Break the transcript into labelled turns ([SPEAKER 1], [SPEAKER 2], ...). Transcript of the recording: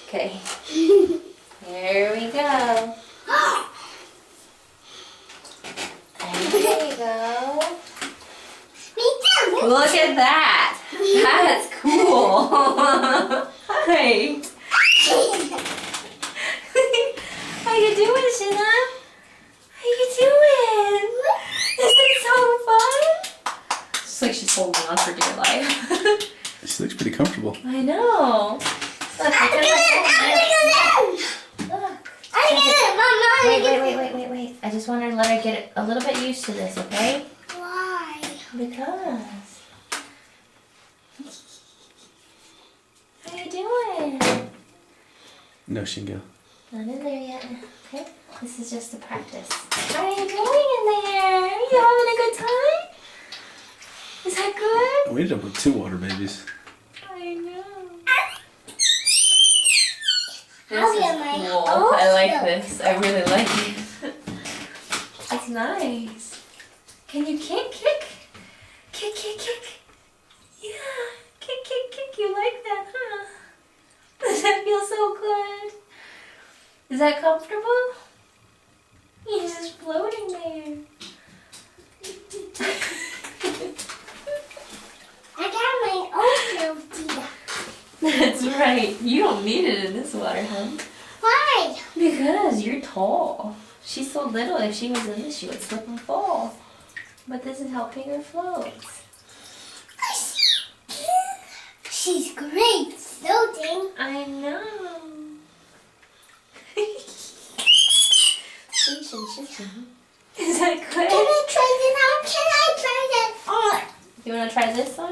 [SPEAKER 1] Okay. Here we go. There you go.
[SPEAKER 2] Me too.
[SPEAKER 1] Look at that. That's cool. Hi. How you doing, Shinna? How you doing? Isn't it so fun? It's like she's holding on for dear life.
[SPEAKER 3] She looks pretty comfortable.
[SPEAKER 1] I know. Look,
[SPEAKER 2] I'm gonna get it. Mama.
[SPEAKER 1] Wait. I just want to let her get a little bit used to this, okay?
[SPEAKER 2] Why?
[SPEAKER 1] Because. How you doing?
[SPEAKER 3] No, Shingo.
[SPEAKER 1] Not in there yet. Okay. This is just a practice. How are you doing in there? Are you having a good time? Is that good?
[SPEAKER 3] We ended up with 2 water babies.
[SPEAKER 1] I know.
[SPEAKER 2] I'll
[SPEAKER 1] This
[SPEAKER 2] get
[SPEAKER 1] is
[SPEAKER 2] my
[SPEAKER 1] cool.
[SPEAKER 2] own
[SPEAKER 1] I like
[SPEAKER 2] milk.
[SPEAKER 1] this. I really like it. It's nice. Can you kick? Kick. Yeah. Kick. You like that, huh? Does that feel so good? Is that comfortable? You're just floating there.
[SPEAKER 2] I got my own milk.
[SPEAKER 1] That's right. You don't need it in this water, huh?
[SPEAKER 2] Why?
[SPEAKER 1] Because you're tall. She's so little. If she was in this, she would slip and fall. But this is helping her float.
[SPEAKER 2] She's great floating.
[SPEAKER 1] I know. Is that good?
[SPEAKER 2] Can I try this on? Can I try that on?
[SPEAKER 1] You want to try this on?